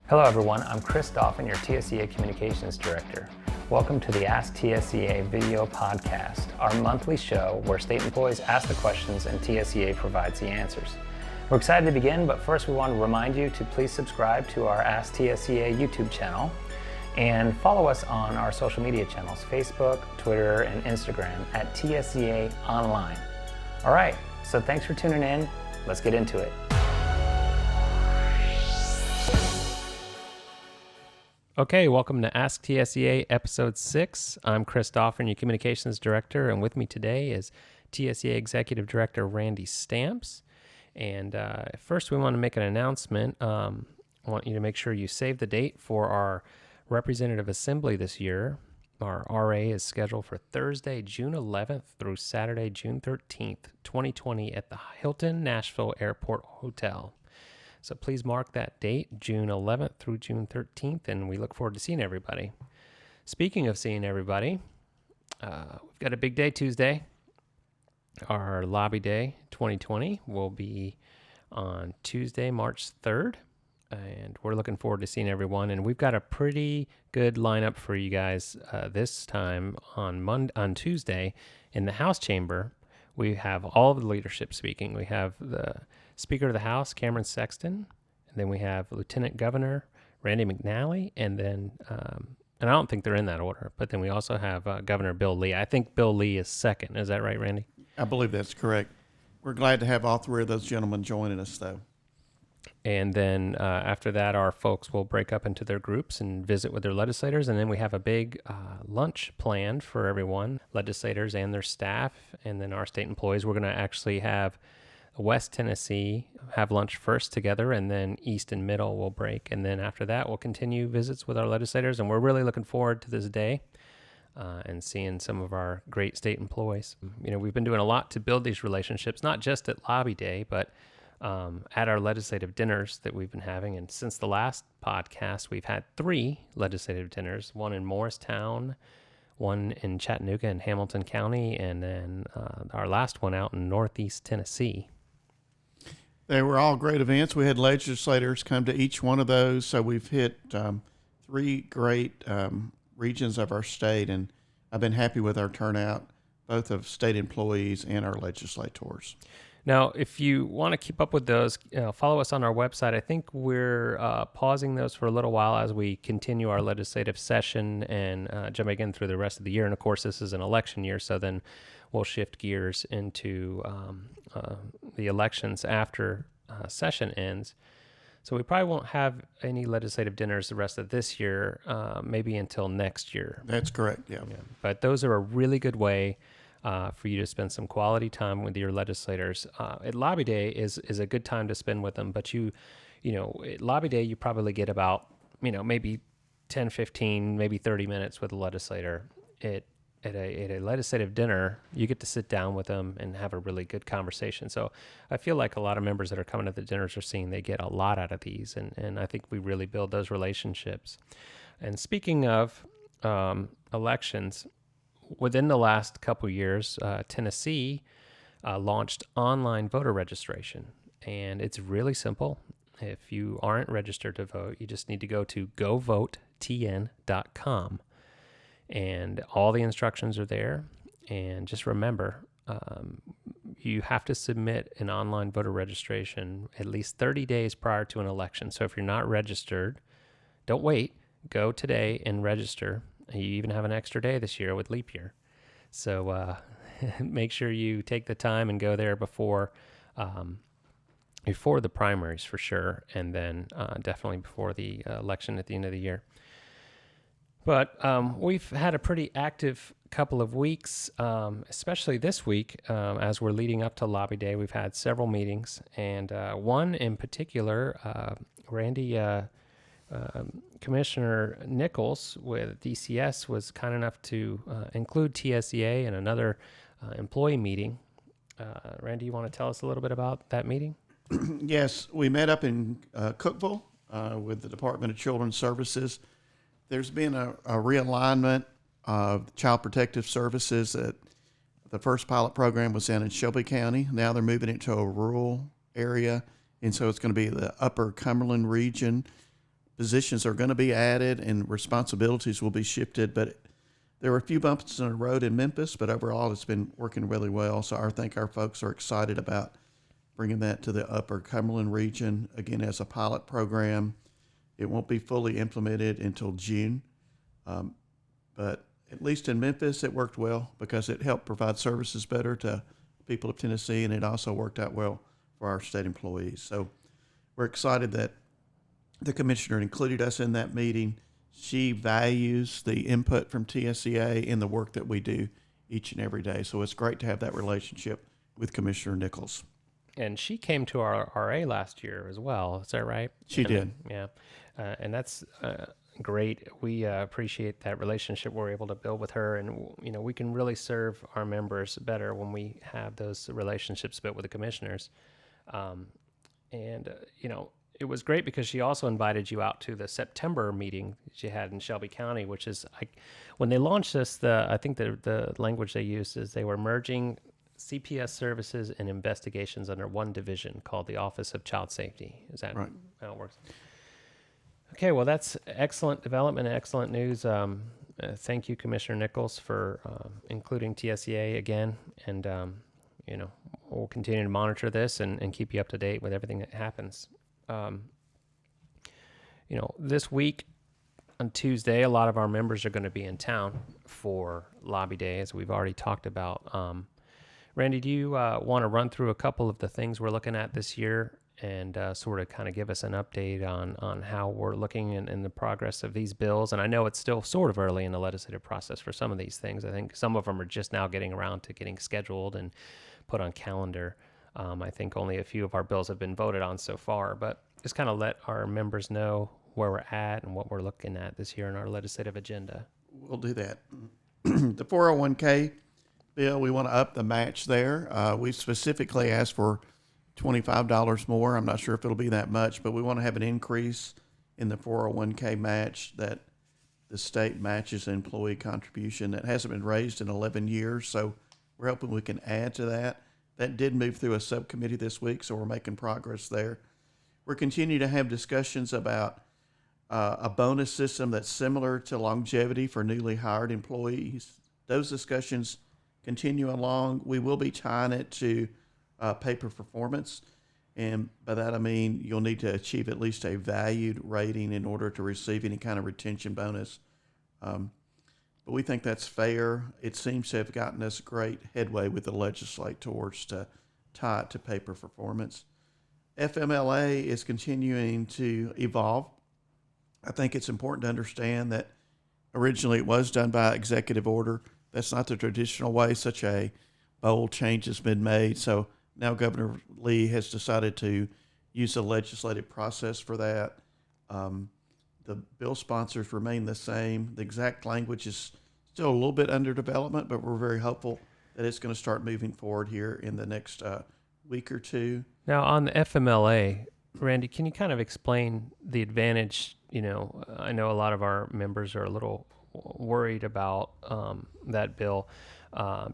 Hello everyone, I'm Chris Dauphin, your TSEA Communications Director. Welcome to the AskTSEA video podcast, our monthly show where state employees ask the questions and TSEA provides the answers. We're excited to begin, but first we want to remind you to please subscribe to our AskTSEA YouTube channel and follow us on our social media channels, Facebook, Twitter, and Instagram at TSEA Online. All right, so thanks for tuning in. Let's get into it. Okay, welcome to Ask TSEA Episode 6. I'm Chris Dauphin, your Communications Director, and with me today is TSEA Executive Director Randy Stamps. And first, we want to make an announcement. I want you to make sure you save the date for our Representative Assembly this year. Our RA is scheduled for Thursday, June 11th through Saturday, June 13th, 2020 at the Hilton Nashville Airport Hotel. So please mark that date, June 11th through June 13th, and we look forward to seeing everybody. Speaking of seeing everybody, we've got a big day Tuesday. Our Lobby Day 2020 will be on Tuesday, March 3rd, and we're looking forward to seeing everyone. And we've got a pretty good lineup for you guys this time on Tuesday in the House Chamber. We have all of the leadership speaking. We have the Speaker of the House, Cameron Sexton, and then we have Lieutenant Governor Randy McNally, and then, and I don't think they're in that order, but then we also have Governor Bill Lee. I think Bill Lee is second. Is that right, Randy? I believe that's correct. We're glad to have all three of those gentlemen joining us, though. And then after that, our folks will break up into their groups and visit with their legislators. And then we have a big lunch planned for everyone, legislators and their staff, and then our state employees. We're going to actually have West Tennessee have lunch first together, and then East and Middle will break. And then after that, we'll continue visits with our legislators. And we're really looking forward to this day and seeing some of our great state employees. You know, we've been doing a lot to build these relationships, not just at Lobby Day, but at our legislative dinners that we've been having. And since the last podcast, we've had 3 legislative dinners, one in Morristown, one in Chattanooga and Hamilton County, and then our last one out in Northeast Tennessee. They were all great events. We had legislators come to each one of those, so we've hit 3 great regions of our state, and I've been happy with our turnout, both of state employees and our legislators. Now, if you want to keep up with those, follow us on our website. I think we're pausing those for a little while as we continue our legislative session and jumping in through the rest of the year. And of course, this is an election year, so then we'll shift gears into the elections after session ends. So we probably won't have any legislative dinners the rest of this year, maybe until next year. That's correct, yeah. But those are a really good way for you to spend some quality time with your legislators. At Lobby Day is a good time to spend with them, but you know, at Lobby Day, you probably get about, maybe 10, 15, maybe 30 minutes with a legislator. At a legislative dinner, you get to sit down with them and have a really good conversation. So I feel like a lot of members that are coming to the dinners are seeing they get a lot out of these, and I think we really build those relationships. And speaking of elections, within the last couple years, Tennessee launched online voter registration, and it's really simple. If you aren't registered to vote, you just need to go to govotetn.com, and all the instructions are there. And just remember, you have to submit an online voter registration at least 30 days prior to an election. So if you're not registered, don't wait. Go today and register. You even have an extra day this year with leap year. So make sure you take the time and go there before the primaries for sure, and then definitely before the election at the end of the year. But we've had a pretty active couple of weeks, especially this week as we're leading up to Lobby Day. We've had several meetings, and one in particular, Randy, Commissioner Nichols with DCS was kind enough to include TSEA in another employee meeting. Randy, you want to tell us a little bit about that meeting? Yes, we met up in Cookeville with the Department of Children's Services. There's been a realignment of Child Protective Services. That the first pilot program was in Shelby County. Now they're moving it to a rural area, and so it's going to be the Upper Cumberland region. positions are going to be added and responsibilities will be shifted, but there were a few bumps in the road in Memphis, but overall it's been working really well. So I think our folks are excited about bringing that to the Upper Cumberland region, again, as a pilot program. It won't be fully implemented until June, but at least in Memphis, it worked well because it helped provide services better to people of Tennessee, and it also worked out well for our state employees. So we're excited that the commissioner included us in that meeting. She values the input from TSEA in the work that we do each and every day. So it's great to have that relationship with Commissioner Nichols. And she came to our RA last year as well. Is that right? She did. Yeah. And that's great. We appreciate that relationship we're able to build with her. And, we can really serve our members better when we have those relationships built with the commissioners. It was great because she also invited you out to the September meeting she had in Shelby County, which is, when they launched this, I think the language they used is they were merging CPS services and investigations under one division called the Office of Child Safety. Is that right? How it works? Okay, well, that's excellent development, excellent news. Thank you, Commissioner Nichols, for including TSEA again. And, we'll continue to monitor this and keep you up to date with everything that happens. This week on Tuesday, a lot of our members are going to be in town for Lobby Day, as we've already talked about. Randy, do you want to run through a couple of the things we're looking at this year and sort of kind of give us an update on how we're looking in the progress of these bills? And I know it's still sort of early in the legislative process for some of these things. I think some of them are just now getting around to getting scheduled and put on calendar. I think only a few of our bills have been voted on so far, but just kind of let our members know where we're at and what we're looking at this year in our legislative agenda. We'll do that. The 401k bill, we want to up the match there. We specifically asked for $25 more. I'm not sure if it'll be that much, but we want to have an increase in the 401k match that the state matches employee contribution that hasn't been raised in 11 years. So we're hoping we can add to that. That did move through a subcommittee this week, so we're making progress there. We're continuing to have discussions about a bonus system that's similar to longevity for newly hired employees. Those discussions continue along. We will be tying it to pay per performance, and by that I mean you'll need to achieve at least a valued rating in order to receive any kind of retention bonus. But we think that's fair. It seems to have gotten us great headway with the legislators to tie it to pay per performance. FMLA is continuing to evolve. I think it's important to understand that originally it was done by executive order. That's not the traditional way. Such a bold change has been made. So now Governor Lee has decided to use the legislative process for that. The bill sponsors remain the same. The exact language is still a little bit under development, but we're very hopeful that it's going to start moving forward here in the next week or two. Now, on the FMLA, Randy, can you kind of explain the advantage? I know a lot of our members are a little worried about that bill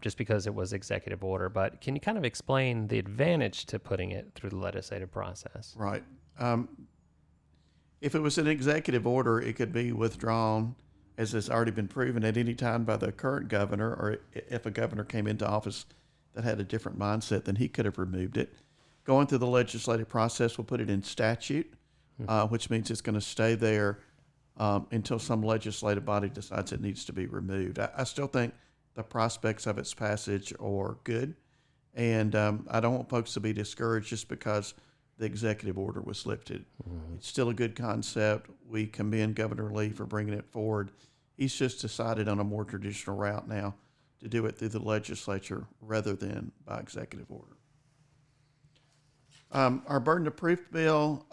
just because it was executive order, but can you kind of explain the advantage to putting it through the legislative process? Right. If it was an executive order, it could be withdrawn, as has already been proven, at any time by the current governor, or if a governor came into office that had a different mindset, then he could have removed it. Going through the legislative process, we'll put it in statute, which means it's going to stay there until some legislative body decides it needs to be removed. I still think the prospects of its passage are good, and I don't want folks to be discouraged just because the executive order was lifted. It's still a good concept. We commend Governor Lee for bringing it forward. He's just decided on a more traditional route now to do it through the legislature rather than by executive order. Our burden of proof bill,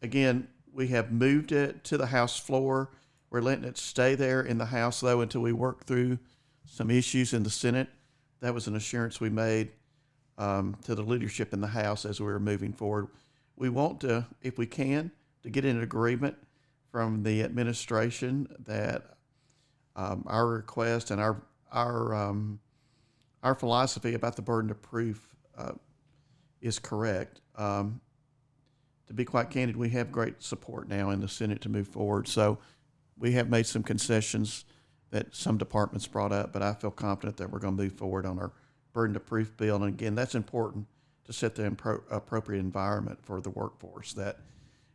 again, we have moved it to the House floor. We're letting it stay there in the House, though, until we work through some issues in the Senate. That was an assurance we made to the leadership in the House as we were moving forward. We want to, if we can, to get an agreement from the administration that our request and our philosophy about the burden of proof is correct. To to be quite candid, we have great support now in the Senate to move forward. So we have made some concessions that some departments brought up, but I feel confident that we're going to move forward on our burden of proof bill. And again, that's important to set the appropriate environment for the workforce, that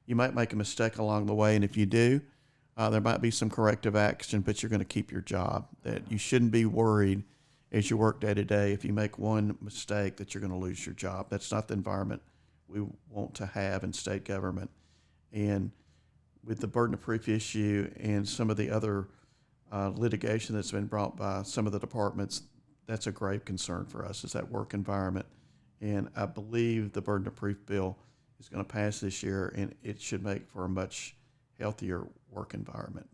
you might make a mistake along the way, and if you do, there might be some corrective action, but you're going to keep your job. That you shouldn't be worried as you work day to day if you make one mistake that you're going to lose your job. That's not the environment we want to have in state government. And with the burden of proof issue and some of the other litigation that's been brought by some of the departments, that's a grave concern for us, is that work environment. And I believe the burden of proof bill is going to pass this year, and it should make for a much healthier work environment.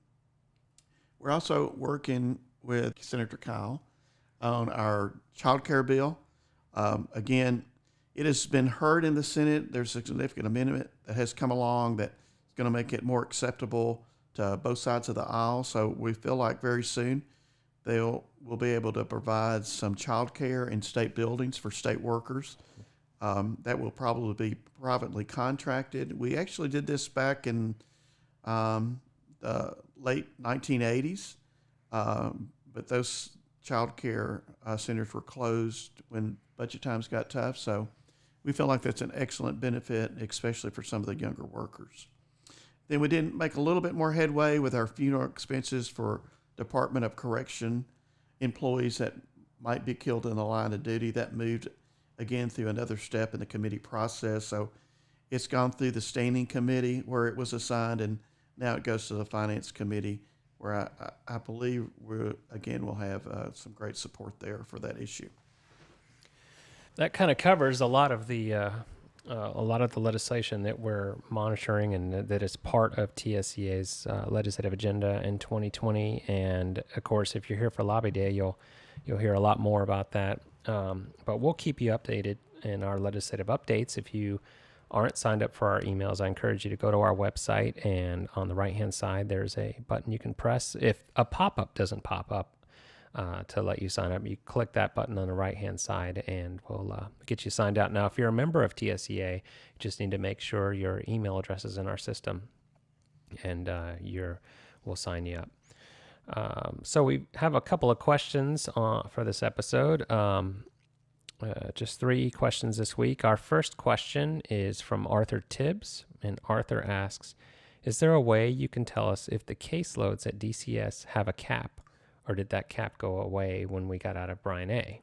We're also working with Senator Kyle on our child care bill. Again, it has been heard in the Senate. There's a significant amendment that has come along that is going to make it more acceptable to both sides of the aisle. So we feel like very soon we'll be able to provide some child care in state buildings for state workers. That will probably be privately contracted. We actually did this back in the late 1980s, but those child care centers were closed when budget times got tough. So we feel like that's an excellent benefit, especially for some of the younger workers. Then we did make a little bit more headway with our funeral expenses for Department of Correction employees that might be killed in the line of duty. That moved again through another step in the committee process. So it's gone through the standing committee where it was assigned, and now it goes to the finance committee, where I believe we'll have some great support there for that issue. That kind of covers a lot of the legislation that we're monitoring, and that is part of TSEA's legislative agenda in 2020. And of course, if you're here for Lobby Day, you'll hear a lot more about that. But we'll keep you updated in our legislative updates. If you aren't signed up for our emails, I encourage you to go to our website, and on the right-hand side, there's a button you can press. If a pop-up doesn't pop up to let you sign up, you click that button on the right-hand side, and we'll get you signed out. Now, if you're a member of TSEA, you just need to make sure your email address is in our system, and we'll sign you up. So we have a couple of questions for this episode. Just 3 questions this week. Our first question is from Arthur Tibbs, and Arthur asks, is there a way you can tell us if the caseloads at DCS have a cap, or did that cap go away when we got out of Bryan A?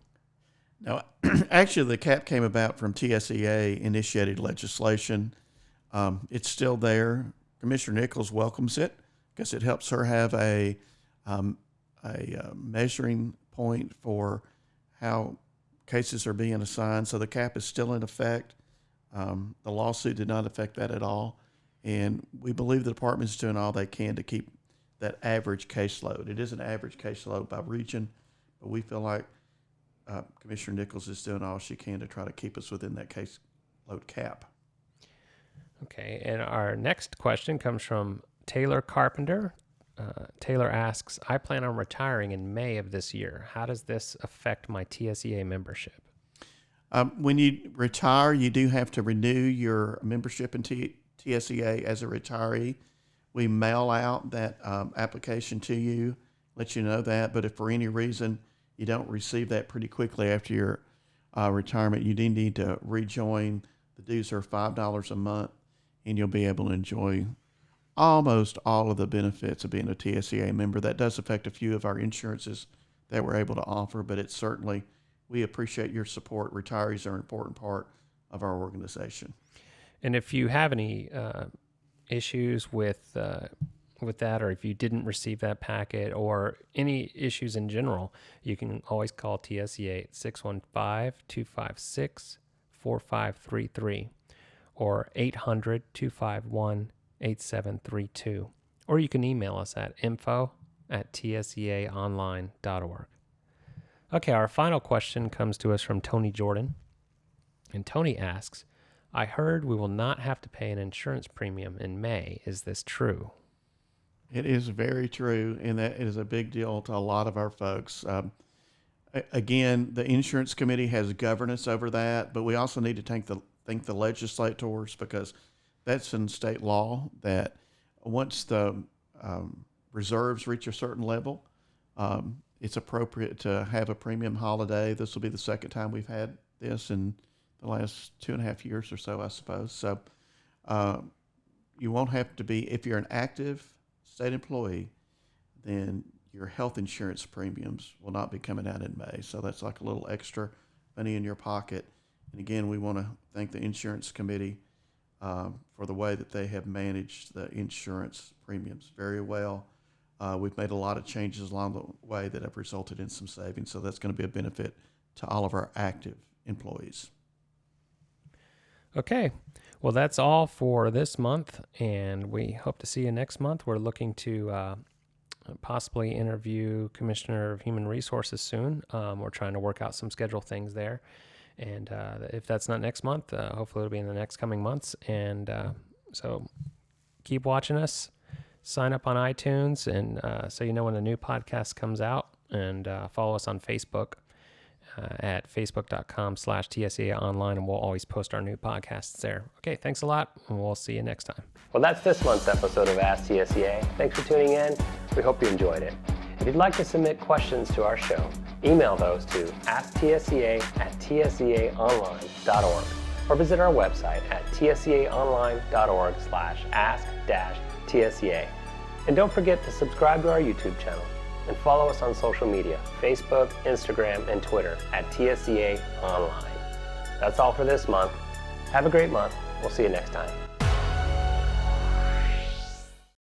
No, actually the cap came about from TSEA initiated legislation. It's still there. Commissioner Nichols welcomes it because it helps her have a measuring point for how cases are being assigned. So the cap is still in effect. The lawsuit did not affect that at all. And we believe the department is doing all they can to keep that average caseload. It is an average caseload by region, but we feel like Commissioner Nichols is doing all she can to try to keep us within that caseload cap. Okay, and our next question comes from Taylor Carpenter. Taylor asks, I plan on retiring in May of this year. How does this affect my TSEA membership? When you retire, you do have to renew your membership in TSEA as a retiree. We mail out that application to you, let you know that. But if for any reason you don't receive that pretty quickly after your retirement, you do need to rejoin. The dues are $5 a month, and you'll be able to enjoy almost all of the benefits of being a TSEA member. That does affect a few of our insurances that we're able to offer, but it's certainly, we appreciate your support. Retirees are an important part of our organization. And if you have any issues with that, or if you didn't receive that packet, or any issues in general, you can always call TSEA at 615-256-4533 or 800-251-8732. Or you can email us at info@tseaonline.org. Okay, our final question comes to us from Tony Jordan. And Tony asks, I heard we will not have to pay an insurance premium in May. Is this true? It is very true, and that is a big deal to a lot of our folks. Again, the insurance committee has governance over that, but we also need to thank the legislators, because that's in state law that once the reserves reach a certain level, it's appropriate to have a premium holiday. This will be the second time we've had this in the last 2.5 years or so, I suppose. So you won't have to be, if you're an active state employee, then your health insurance premiums will not be coming out in May. So that's like a little extra money in your pocket. And again, we want to thank the insurance committee for the way that they have managed the insurance premiums very well. We've made a lot of changes along the way that have resulted in some savings. So that's going to be a benefit to all of our active employees. Okay. Well, that's all for this month, and we hope to see you next month. We're looking to possibly interview Commissioner of Human Resources soon. We're trying to work out some schedule things there. And if that's not next month, hopefully it'll be in the next coming months. And so keep watching us. Sign up on iTunes, and so you know when a new podcast comes out. And follow us on Facebook at facebook.com/TSEA online, and we'll always post our new podcasts there. Okay, thanks a lot, and we'll see you next time. Well, that's this month's episode of AskTSEA. Thanks for tuning in. We hope you enjoyed it. If you'd like to submit questions to our show, email those to AskTSEA@TSEAonline.org or visit our website at TSEAonline.org/ask-TSEA. And don't forget to subscribe to our YouTube channel and follow us on social media, Facebook, Instagram, and Twitter at TSEA Online. That's all for this month. Have a great month. We'll see you next time.